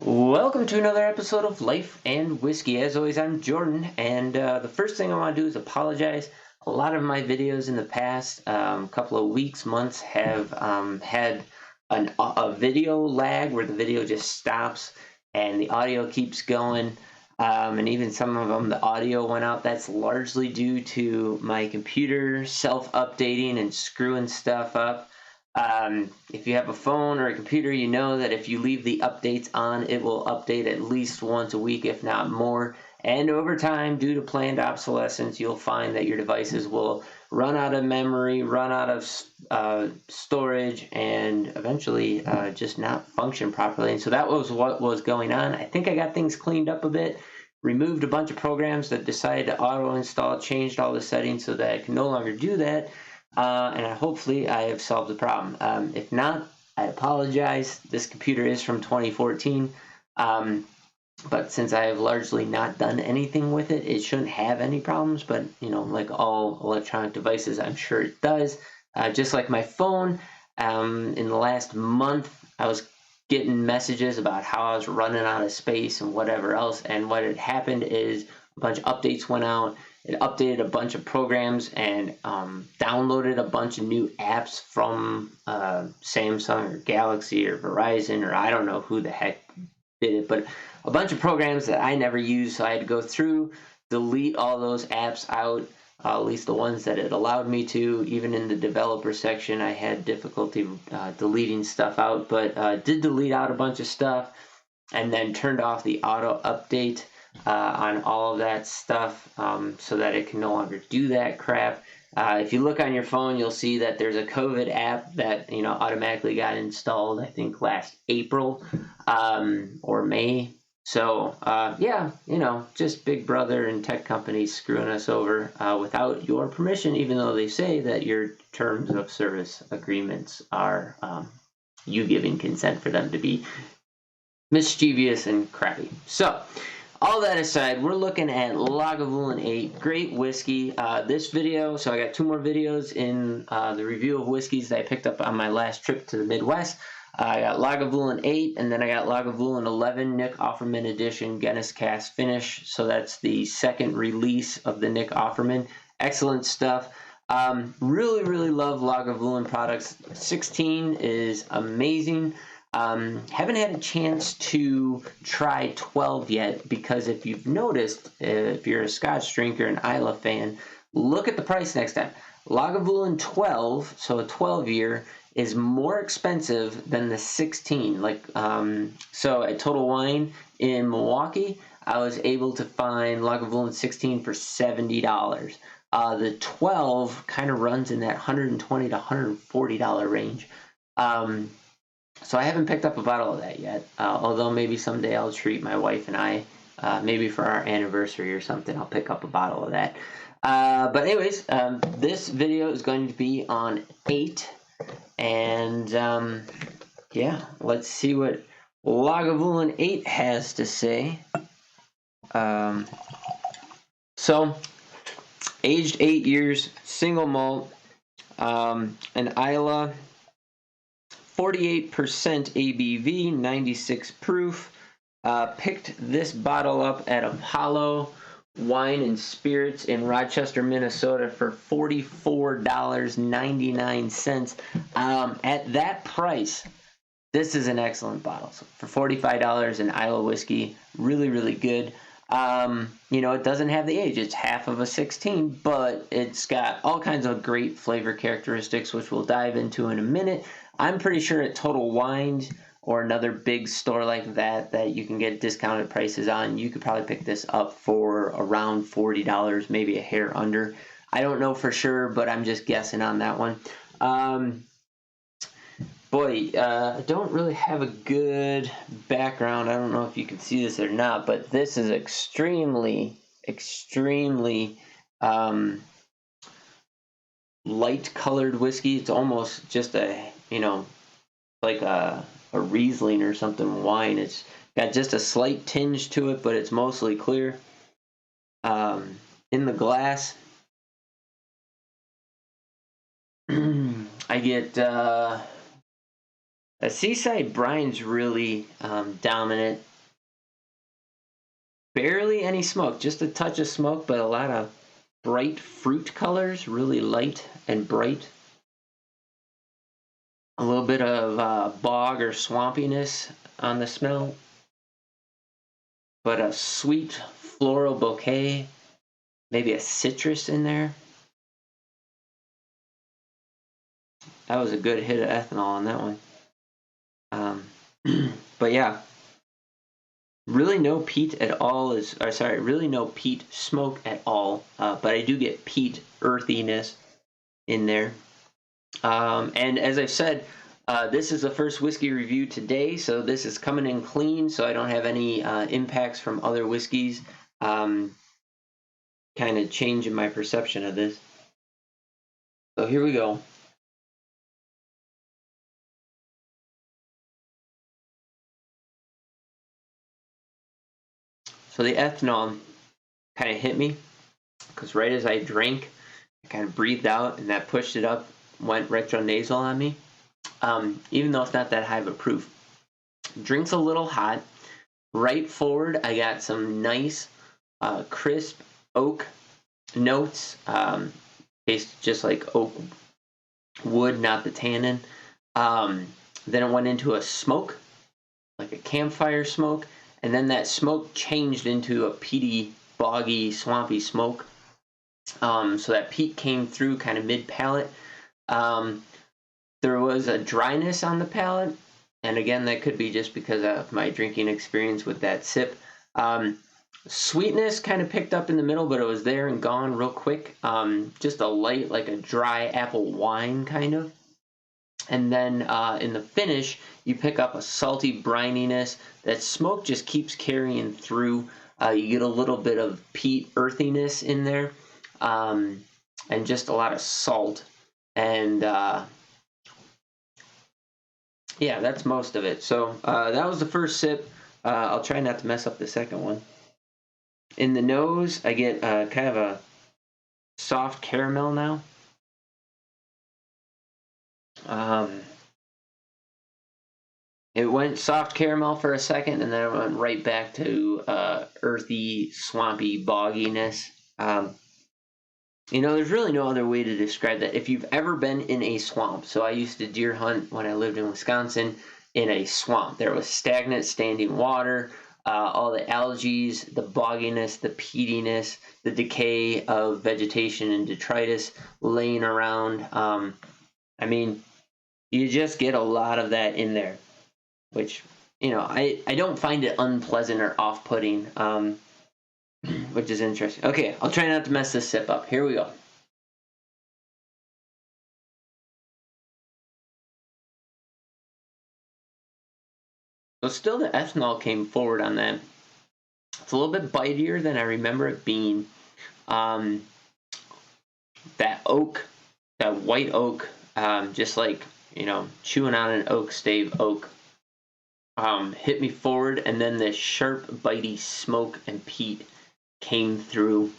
Welcome to another episode of Life and Whiskey. As always, I'm Jordan, and the first thing I want to do is apologize. A lot of my videos in the past couple of weeks, months have had a video lag where the video just stops and the audio keeps going, and even some of them, the audio went out. That's largely due to my computer self-updating and screwing stuff up. If you have a phone or a computer, you know that if you leave the updates on, it will update at least once a week, if not more. And over time, due to planned obsolescence, you'll find that your devices will run out of memory, run out of storage, and eventually just not function properly. And so that was what was going on. I think I got things cleaned up a bit, removed a bunch of programs that decided to auto-install, changed all the settings so that I can no longer do that. And hopefully I have solved the problem. If not, I apologize. This computer is from 2014, but since I have largely not done anything with it, it shouldn't have any problems. But, you know, like all electronic devices, I'm sure it does. Just like my phone, in the last month, I was getting messages about how I was running out of space and whatever else. And what had happened is a bunch of updates went out. It updated a bunch of programs and downloaded a bunch of new apps from Samsung or Galaxy or Verizon, or I don't know who the heck did it, but a bunch of programs that I never used. So I had to go through, delete all those apps out, at least the ones that it allowed me to. Even in the developer section, I had difficulty deleting stuff out, but did delete out a bunch of stuff and then turned off the auto update on all of that stuff so that it can no longer do that crap. If you look on your phone, you'll see that there's a COVID app that automatically got installed, I think last April or May. So yeah, just Big Brother and tech companies screwing us over without your permission, even though they say that your terms of service agreements are you giving consent for them to be mischievous and crappy. So all that aside, we're looking at Lagavulin 8, great whiskey. This video, so I got two more videos in the review of whiskeys that I picked up on my last trip to the Midwest. I got Lagavulin 8, and then I got Lagavulin 11 Nick Offerman Edition Guinness Cask Finish. So that's the second release of the Nick Offerman. Excellent stuff. Really, really love Lagavulin products. 16 is amazing. Haven't had a chance to try 12 yet because if you've noticed, if you're a Scotch drinker and Islay fan, look at the price next time. Lagavulin 12, so a 12-year, is more expensive than the 16. So at Total Wine in Milwaukee, I was able to find Lagavulin 16 for $70. The 12 kind of runs in that $120 to $140 range. So I haven't picked up a bottle of that yet, although maybe someday I'll treat my wife and I, maybe for our anniversary or something, I'll pick up a bottle of that. But anyways, this video is going to be on 8, and yeah, let's see what Lagavulin 8 has to say. So, aged 8 years, single malt, an Islay, 48% ABV, 96 proof. Picked this bottle up at Apollo Wine and Spirits in Rochester, Minnesota for $44.99. At that price, this is an excellent bottle. So for $45, an Islay whiskey, really, really good. It doesn't have the age. It's half of a 16, but it's got all kinds of great flavor characteristics, which we'll dive into in a minute. I'm pretty sure at Total Wine or another big store like that you can get discounted prices on, you could probably pick this up for around $40, maybe a hair under. I don't know for sure, but I'm just guessing on that one. I don't really have a good background. I don't know if you can see this or not, but this is extremely, extremely light-colored whiskey. It's almost just like a Riesling or something wine. It's got just a slight tinge to it, but it's mostly clear. In the glass, I get a Seaside Brine's really dominant. barely any smoke, just a touch of smoke, but a lot of bright fruit colors, really light and bright. A little bit of bog or swampiness on the smell, but a sweet floral bouquet, maybe a citrus in there. That was a good hit of ethanol on that one. But yeah, really no peat at all really no peat smoke at all. But I do get peat earthiness in there. And as I've said, this is the first whiskey review today, so this is coming in clean, so I don't have any impacts from other whiskeys. Kind of changing my perception of this. So here we go. So the ethanol kind of hit me, because right as I drank, I kind of breathed out, and that pushed it up, went retronasal on me. Even though it's not that high of a proof. Drink's a little hot. Right forward, I got some nice, crisp oak notes. Tastes just like oak wood, not the tannin. Then it went into a smoke, like a campfire smoke, and then that smoke changed into a peaty, boggy, swampy smoke. So that peat came through kind of mid-palate. There was a dryness on the palate, and again, that could be just because of my drinking experience with that sip. Sweetness kind of picked up in the middle, but it was there and gone real quick. Just a light, like a dry apple wine kind of. And then in the finish, you pick up a salty brininess. That smoke just keeps carrying through. You get a little bit of peat earthiness in there, and just a lot of salt. And yeah, that's most of it. So that was the first sip. I'll try not to mess up the second one. In the nose, I get kind of a soft caramel now. It went soft caramel for a second, and then it went right back to earthy, swampy bogginess. There's really no other way to describe that. If you've ever been in a swamp, so I used to deer hunt when I lived in Wisconsin in a swamp. There was stagnant, standing water, all the algae, the bogginess, the peatiness, the decay of vegetation and detritus laying around. You just get a lot of that in there, which, I don't find it unpleasant or off-putting, which is interesting. Okay, I'll try not to mess this sip up. Here we go. So still the ethanol came forward on that. It's a little bit bitier than I remember it being. That oak, that white oak, just like, chewing on an oak stave oak, hit me forward, and then this sharp, bitey smoke and peat came through.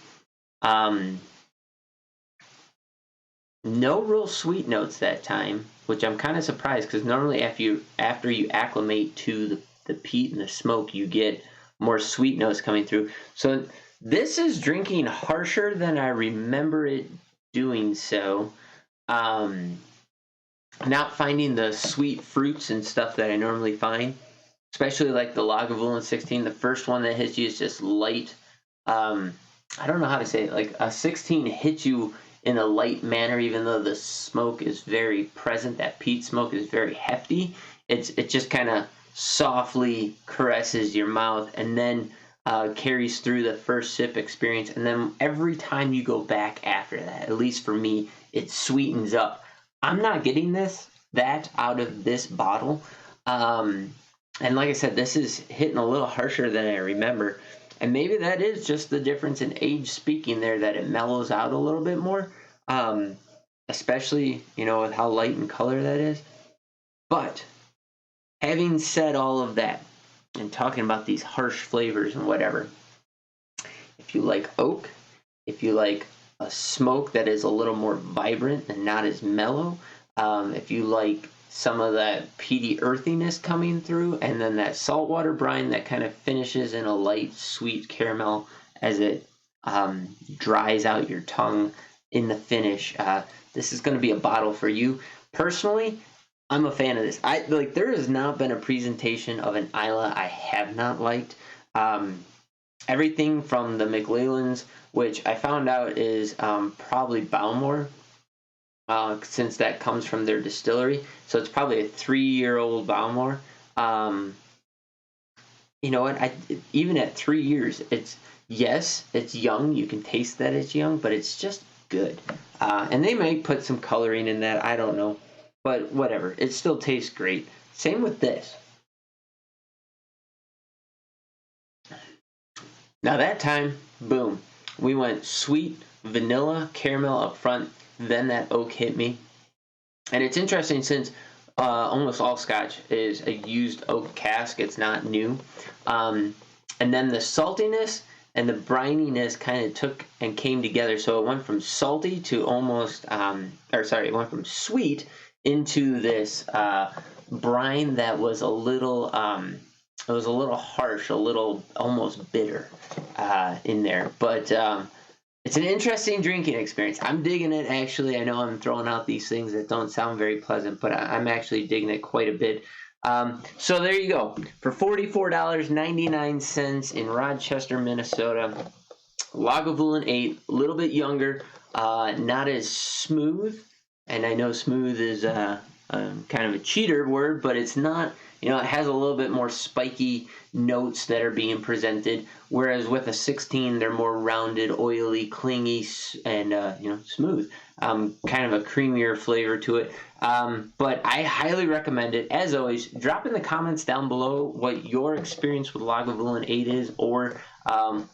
No real sweet notes that time, which I'm kind of surprised, because normally after you acclimate to the peat and the smoke, you get more sweet notes coming through. So this is drinking harsher than I remember it doing so. Not finding the sweet fruits and stuff that I normally find, especially like the Lagavulin 16. The first one that hits you is just light. I don't know how to say it. Like a 16 hits you in a light manner, even though the smoke is very present. That peat smoke is very hefty. It just kind of softly caresses your mouth, and then carries through the first sip experience. And then every time you go back after that, at least for me, it sweetens up. I'm not getting that out of this bottle. And like I said, this is hitting a little harsher than I remember. And maybe that is just the difference in age speaking there, that it mellows out a little bit more. Especially, with how light in color that is. But having said all of that, and talking about these harsh flavors and whatever, if you like oak, if you like a smoke that is a little more vibrant and not as mellow, if you like some of that peaty earthiness coming through, and then that saltwater brine that kind of finishes in a light, sweet caramel as it dries out your tongue in the finish. This is going to be a bottle for you. Personally, I'm a fan of this. There has not been a presentation of an Islay I have not liked. Everything from the McLelands, which I found out is probably Balmore, since that comes from their distillery. So it's probably a 3-year-old Balmore. You know what? Even at 3 years, it's young. You can taste that it's young, but it's just good. And they might put some coloring in that. I don't know. But whatever. It still tastes great. Same with this. Now that time, boom. We went sweet, vanilla, caramel up front. Then that oak hit me. And it's interesting since almost all Scotch is a used oak cask. It's not new. And then the saltiness and the brininess kind of took and came together. So it went from salty to almost, it went from sweet into this brine that was a little, it was a little harsh, a little almost bitter in there. But it's an interesting drinking experience. I'm digging it, actually. I know I'm throwing out these things that don't sound very pleasant, but I'm actually digging it quite a bit. So there you go. For $44.99 in Rochester, Minnesota, Lagavulin 8, a little bit younger, not as smooth. And I know smooth is kind of a cheater word, but it's not. You know, it has a little bit more spiky notes that are being presented, whereas with a 16, they're more rounded, oily, clingy, and smooth. Kind of a creamier flavor to it. But I highly recommend it. As always, drop in the comments down below what your experience with Lagavulin 8 is, or what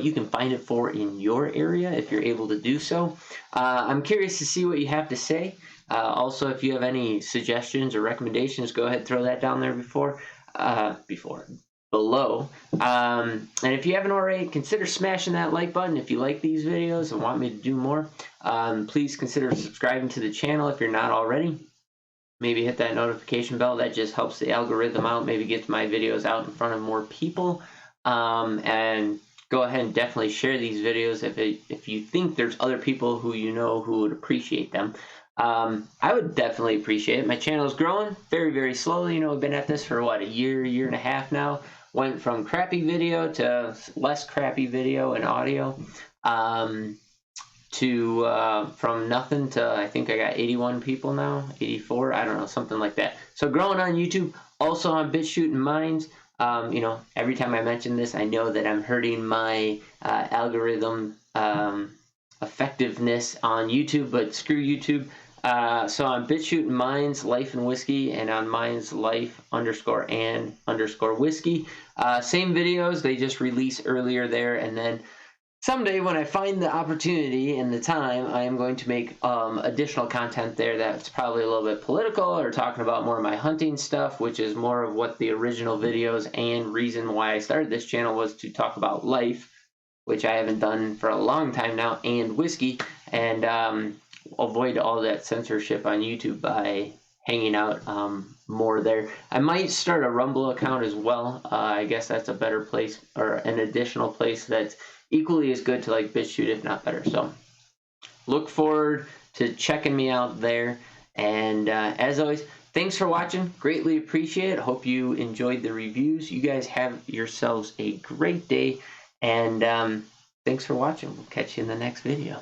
you can find it for in your area if you're able to do so. I'm curious to see what you have to say. Also, if you have any suggestions or recommendations, go ahead and throw that down there below. And if you haven't already, consider smashing that like button if you like these videos and want me to do more. Please consider subscribing to the channel if you're not already. Maybe hit that notification bell. That just helps the algorithm out, maybe gets my videos out in front of more people. And go ahead and definitely share these videos if you think there's other people who you know who would appreciate them. I would definitely appreciate it. My channel is growing very, very slowly. You know, I've been at this for what, a year and a half now. Went from crappy video to less crappy video and audio, from nothing to, I think I got 81 people now, 84, I don't know, something like that. So growing on YouTube, also on BitchUte and Minds. Every time I mention this, I know that I'm hurting my algorithm effectiveness on YouTube, but screw YouTube. So on BitchUte and Minds, Life and Whiskey, and on Minds, Life_and_whiskey. Same videos, they just release earlier there, and then someday when I find the opportunity and the time, I am going to make additional content there that's probably a little bit political or talking about more of my hunting stuff, which is more of what the original videos and reason why I started this channel was to talk about life, which I haven't done for a long time now, and whiskey, and avoid all that censorship on YouTube by hanging out more there. I might start a Rumble account as well. I guess that's a better place, or an additional place that's equally as good to like BitchUte, if not better. So look forward to checking me out there. And as always, thanks for watching. Greatly appreciate it. Hope you enjoyed the reviews. You guys have yourselves a great day. And thanks for watching. We'll catch you in the next video.